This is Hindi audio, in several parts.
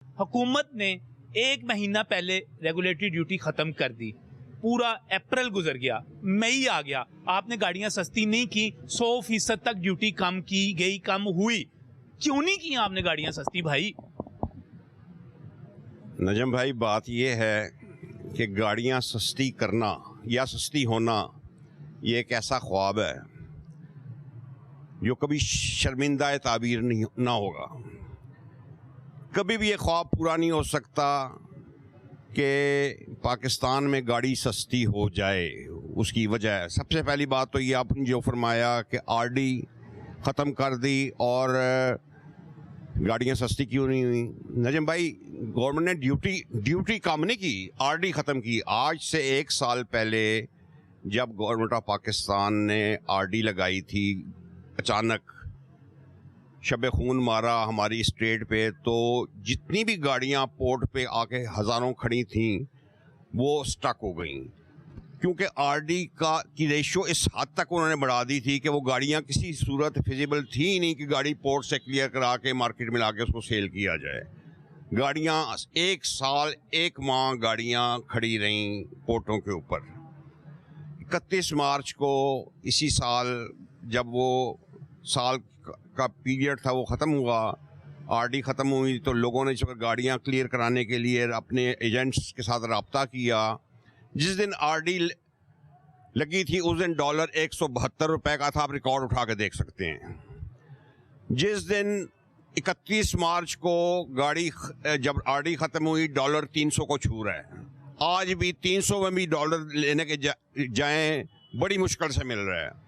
हुकूमत ने 1 महीना पहले रेगुलेटरी ड्यूटी खत्म कर दी, पूरा अप्रैल गुजर गया, मई आ गया, आपने गाड़ियां सस्ती नहीं की, 100% तक ड्यूटी कम की गई, कम हुई। क्यों नहीं की आपने गाड़ियां सस्ती भाई? नजम भाई, बात यह है कि गाड़ियां सस्ती करना या सस्ती होना ये एक ऐसा ख्वाब है जो कभी शर्मिंदा ताबीर नहीं ना होगा। कभी भी ये ख्वाब पूरा नहीं हो सकता कि पाकिस्तान में गाड़ी सस्ती हो जाए। उसकी वजह, सबसे पहली बात तो ये आपने जो फरमाया कि आरडी ख़त्म कर दी और गाड़ियाँ सस्ती क्यों नहीं हुई। नजम भाई, गवर्नमेंट ने ड्यूटी कम नहीं की, आरडी ख़त्म की। आज से 1 साल पहले जब गवर्नमेंट ऑफ पाकिस्तान ने आरडी लगाई थी, अचानक शब खून मारा हमारी स्टेट पे, तो जितनी भी गाड़ियां पोर्ट पे आके हज़ारों खड़ी थीं वो स्टक हो गई, क्योंकि आरडी की रेशो इस हद तक उन्होंने बढ़ा दी थी कि वो गाड़ियां किसी सूरत फिजिबल थी ही नहीं कि गाड़ी पोर्ट से क्लियर करा के मार्केट में ला के उसको सेल किया जाए। गाड़ियां 1 साल 1 माह गाड़ियां खड़ी रहीं पोर्टों के ऊपर। 31 मार्च को इसी साल जब वो साल का पीरियड था वो ख़त्म हुआ, आरडी ख़त्म हुई, तो लोगों ने गाड़ियां क्लियर कराने के लिए अपने एजेंट्स के साथ रब्ता किया। जिस दिन आरडी लगी थी उस दिन डॉलर 172 रुपए का था, आप रिकॉर्ड उठा के देख सकते हैं। जिस दिन 31 मार्च को गाड़ी जब आरडी ख़त्म हुई, डॉलर 300 को छू रहा है। आज भी 300 में भी डॉलर लेने के जाएं बड़ी मुश्किल से मिल रहा है।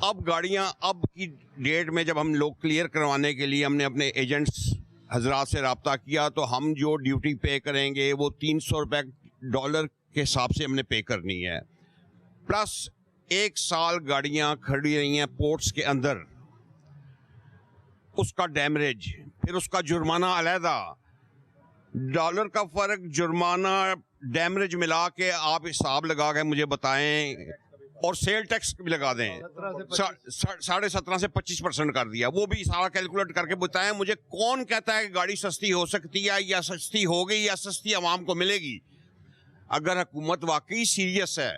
अब गाड़ियां, अब की डेट में जब हम लोग क्लियर करवाने के लिए हमने अपने एजेंट्स हजरात से रब्ता किया, तो हम जो ड्यूटी पे करेंगे वो 300 रुपये डॉलर के हिसाब से हमने पे करनी है, प्लस 1 साल गाड़ियां खड़ी रही हैं पोर्ट्स के अंदर, उसका डैमरेज, फिर उसका जुर्माना अलहदा, डॉलर का फ़र्क, जुर्माना, डैमरेज मिला के आप हिसाब लगा के मुझे बताएं, और सेल टैक्स भी लगा दें, 17.5 से 25% कर दिया, वो भी सारा कैलकुलेट करके बताएं मुझे। कौन कहता है कि गाड़ी सस्ती हो सकती है या सस्ती हो गई या सस्ती आवाम को मिलेगी? अगर हुकूमत वाकई सीरियस है,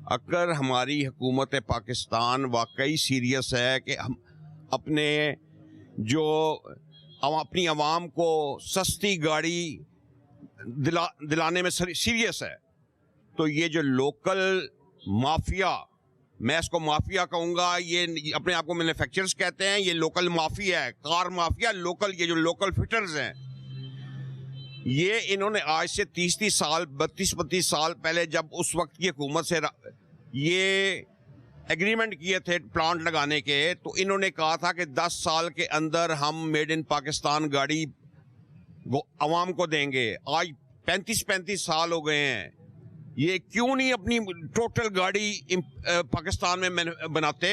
अगर हमारी हुकूमत पाकिस्तान वाकई सीरियस है कि हम अपने अपनी आवाम को सस्ती गाड़ी दिलाने में सीरियस है, तो ये जो लोकल माफिया, मैं इसको माफिया कहूँगा, ये अपने आप को मैन्युफैक्चरर्स कहते हैं, ये लोकल माफिया है, कार माफिया लोकल, ये जो लोकल फिटर्स हैं, ये इन्होंने आज से 30 साल 32 साल पहले जब उस वक्त की हुकूमत से ये एग्रीमेंट किए थे प्लांट लगाने के, तो इन्होंने कहा था कि 10 साल के अंदर हम मेड इन पाकिस्तान गाड़ी आवाम को देंगे। आज 35 साल हो गए हैं, ये क्यों नहीं अपनी टोटल गाड़ी पाकिस्तान में बनाते?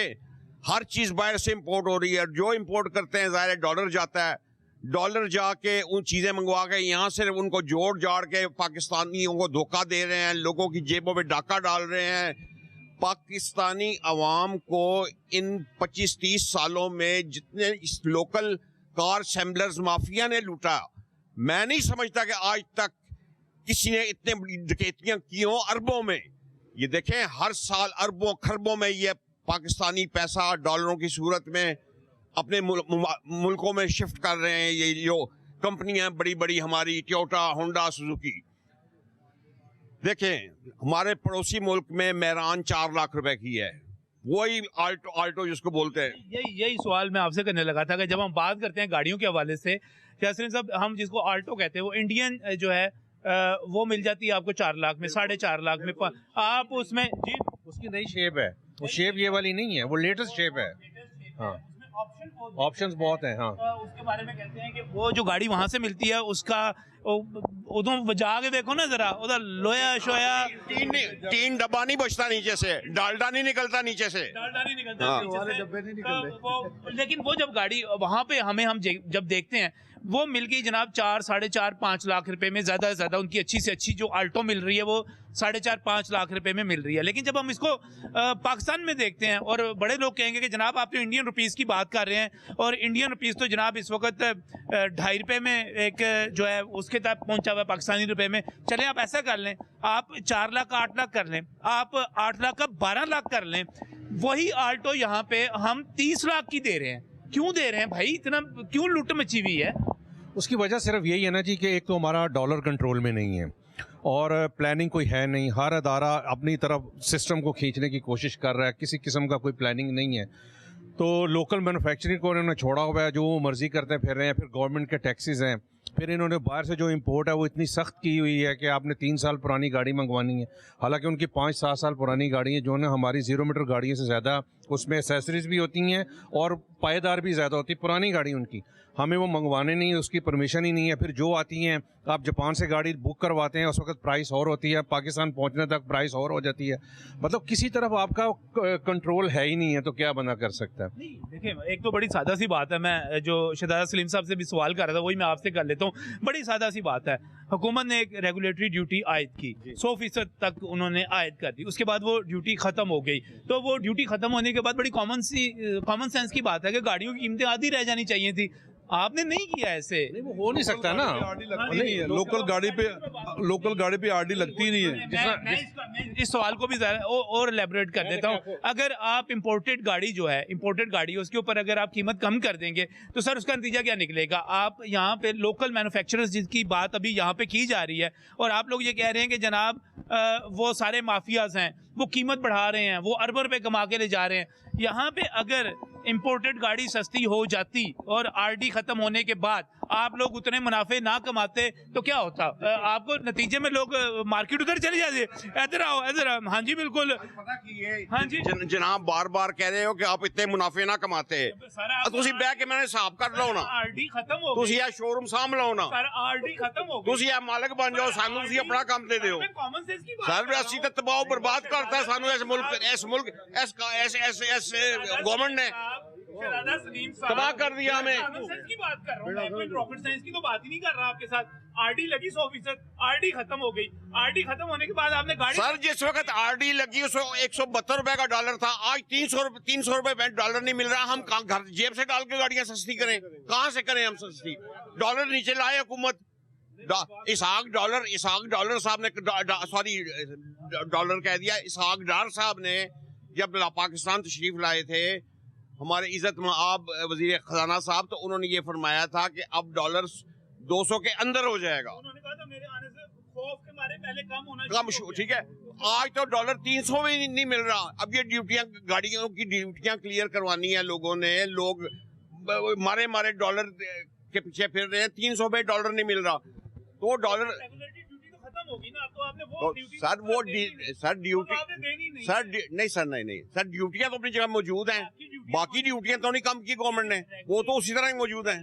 हर चीज़ बाहर से इंपोर्ट हो रही है, जो इंपोर्ट करते हैं ज़ाहिर डॉलर जाता है, डॉलर जाके उन चीज़ें मंगवा के यहाँ से उनको जोड़ जाड़ के पाकिस्तानियों को धोखा दे रहे हैं, लोगों की जेबों में डाका डाल रहे हैं। पाकिस्तानी अवाम को इन 25-30 सालों में जितने इस लोकल कार असेंबलर्स माफिया ने लूटा, मैं नहीं समझता कि आज तक किसी ने इतने बड़ी डकैतियां की हों अरबों में। ये देखें, हर साल अरबों खरबों में ये पाकिस्तानी पैसा डॉलरों की सूरत में अपने मुल्कों में शिफ्ट कर रहे हैं। ये जो कंपनियां बड़ी बड़ी हमारी टोयोटा, होंडा, सुजुकी, देखें हमारे पड़ोसी मुल्क में मेहरान 4 लाख रुपए की है, वही आल्टो जिसको बोलते हैं। यही सवाल मैं आपसे करने लगा था कि जब हम बात करते हैं गाड़ियों के हवाले से, यासीन साहब, हम जिसको आल्टो कहते हैं वो इंडियन जो है वो मिल जाती है आपको 4 लाख में, 4.5 लाख में। आप उसमें जी, उसकी नई शेप है, वो शेप ये वाली नहीं है, वो लेटेस्ट शेप है। हाँ, ऑप्शंस बहुत हैं। हाँ, उसके बारे में कहते हैं कि वो जो गाड़ी वहां से मिलती है उसका उधर जाके देखो ना जरा, उधर लोया शोया तीन डब्बा नहीं बचता नीचे से, डालडा नहीं निकलता नीचे से, डालडा नहीं निकलता हाँ। नीचे से। लेकिन वो जब गाड़ी वहां पे हम जब देखते हैं वो मिल गई जनाब 4, 4.5, 5 लाख रुपए में, ज़्यादा से ज़्यादा उनकी अच्छी से अच्छी जो आल्टो मिल रही है वो 4.5, 5 लाख रुपए में मिल रही है। लेकिन जब हम इसको पाकिस्तान में देखते हैं, और बड़े लोग कहेंगे कि जनाब आप तो इंडियन रुपीज़ की बात कर रहे हैं, और इंडियन रुपीज़ तो जनाब इस वक्त 2.5 रुपये में एक जो है उसके तक पहुंचा हुआ है पाकिस्तानी रुपए में। चलें आप ऐसा कर लें, आप 4 लाख 8 लाख कर लें, आप 8 लाख का 12 लाख कर लें, वही आल्टो यहाँ पे हम 30 लाख की दे रहे हैं। क्यों दे रहे हैं भाई, इतना क्यों लूट मची हुई है? उसकी वजह सिर्फ यही है ना जी कि एक तो हमारा डॉलर कंट्रोल में नहीं है और प्लानिंग कोई है नहीं। हर अदारा अपनी तरफ सिस्टम को खींचने की कोशिश कर रहा है, किसी किस्म का कोई प्लानिंग नहीं है। तो लोकल मैन्युफैक्चरिंग को उन्होंने छोड़ा हुआ है, जो वो मर्जी करते फिर रहे हैं। फिर गवर्नमेंट के टैक्सेस हैं, फिर इन्होंने बाहर से जो इंपोर्ट है वो इतनी सख्त की हुई है कि आपने 3 साल पुरानी गाड़ी मंगवानी है। हालांकि उनकी 5-7 साल पुरानी गाड़ी है, जो है हमारी 0 मीटर गाड़ियों से ज़्यादा उसमें एसेसरीज भी होती हैं और पायेदार भी ज़्यादा होती है। पुरानी गाड़ी उनकी, हमें वो मंगवाने नहीं है, उसकी परमिशन ही नहीं है। फिर जो आती हैं, आप जापान से गाड़ी बुक करवाते हैं, उस वक्त प्राइस और होती है, पाकिस्तान पहुंचने तक प्राइस और हो जाती है। मतलब किसी तरफ आपका कंट्रोल है ही नहीं है, तो क्या बंदा कर सकता है? नहीं देखिए, एक तो बड़ी सादा सी बात है, मैं जो शहजादा सलीम साहब से भी सवाल कर रहा था वही मैं आपसे कर लेता हूँ। बड़ी सादा सी बात है, हुकूमत ने एक रेगुलेटरी ड्यूटी आयद की, 100% तक उन्होंने आयद कर दी, उसके बाद वो ड्यूटी खत्म हो गई। तो वो ड्यूटी खत्म होने के बाद बड़ी कॉमन सेंस की बात है कि गाड़ियों की कीमतें आधी रह जानी चाहिए थी। आपने नहीं किया ऐसे। नहीं, वो हो नहीं सकता ना। नहीं, लोकल गाड़ी पे आरडी लगती ही नहीं है। मैं इस सवाल को भी और एलेबोरेट कर देता हूँ। अगर आप इंपोर्टेड गाड़ी जो है, इंपोर्टेड गाड़ी है, उसके ऊपर अगर आप कीमत कम कर देंगे तो सर उसका नतीजा क्या निकलेगा? आप यहाँ पे लोकल मैन्युफैक्चरर्स जिसकी बात अभी यहाँ पे की जा रही है, और आप लोग ये कह रहे हैं कि जनाब वो सारे माफियाज हैं, वो कीमत बढ़ा रहे हैं, वो अरब रुपए कमा के ले जा रहे हैं। यहाँ पे अगर इंपोर्टेड गाड़ी सस्ती हो जाती और आरडी खत्म होने के बाद आप लोग उतने मुनाफे ना कमाते तो क्या होता? आपको नतीजे में लोग मार्केट उधर चले जाते। इधर आओ, इधर आओ। हाँ जी बिल्कुल। हाँ जी जनाब बार बार कह रहे हो कि आप इतने मुनाफे ना कमाते, ਤੁਸੀਂ ਬਹਿ ਕੇ ਮੈਨੇ ਹਿਸਾਬ ਕਰ ਲਓ ਨਾ। आरडी खत्म हो ਤੁਸੀਂ ਇਹ ਸ਼ੋਰੂਮ ਸਾਂਭ ਲਓ ਨਾ। सर आरडी खत्म हो गई। ਤੁਸੀਂ ਇਹ ਮਾਲਕ ਬਣ ਜਾਓ, ਸਾਨੂੰ ਤੁਸੀਂ ਆਪਣਾ ਕੰਮ ਦੇ ਦਿਓ। कॉमन सेंस की बात सर ਅਸੀਂ ਤਾਂ ਤਬਾਹ ਬਰਬਾਦ ਕਰਤਾ ਸਾਨੂੰ ਇਸ ਮੁਲਕ ਇਸ गवर्नमेंट ने शहजादा सलीम साहब तबाह कर दिया हमें। कॉमन सेंस की बात कर रहा हूँ मैं, कोई रॉकेट साइंस की तो बात ही नहीं कर रहा आपके साथ। आरडी लगी 100%, आरडी खत्म हो गई। आरडी खत्म होने के बाद आपने गाड़ी, सर जिस वक्त आरडी लगी उस 172 रुपए का डॉलर था, आज 300 रुपए में डॉलर नहीं मिल रहा। हम घर जेब से डाल के गाड़ियां सस्ती करें? कहां से करें हम सस्ती? डॉलर नीचे लाए हुकूमत। इसहाक डॉलर साहब ने, सॉरी डॉलर कह दिया, इसहाक डार साहब ने जब पाकिस्तान तशरीफ लाए थे, हमारे इज्जत आप वजीर खजाना साहब, तो उन्होंने ये फरमाया था कि अब डॉलर 200 के अंदर हो जाएगा। उन्होंने कहा था मेरे आने से खौफ के मारे पहले कम होना कम, ठीक है। आज तो डॉलर 300 में नहीं मिल रहा। अब ये ड्यूटियां, गाड़ियों की ड्यूटियां क्लियर करवानी है लोगों ने। लोग मारे डॉलर के पीछे फिर रहे हैं, 300 में डॉलर नहीं मिल रहा। तो वो डॉलर रेगुलेटरी ड्यूटी तो खत्म होगी ना, अब तो आपने वो ड्यूटी सर ड्यूटी नहीं सर ड्यूटियां तो अपनी जगह मौजूद हैं, बाकी ड्यूटियां तो नहीं कम की गवर्नमेंट ने, वो तो उसी तरह ही मौजूद हैं।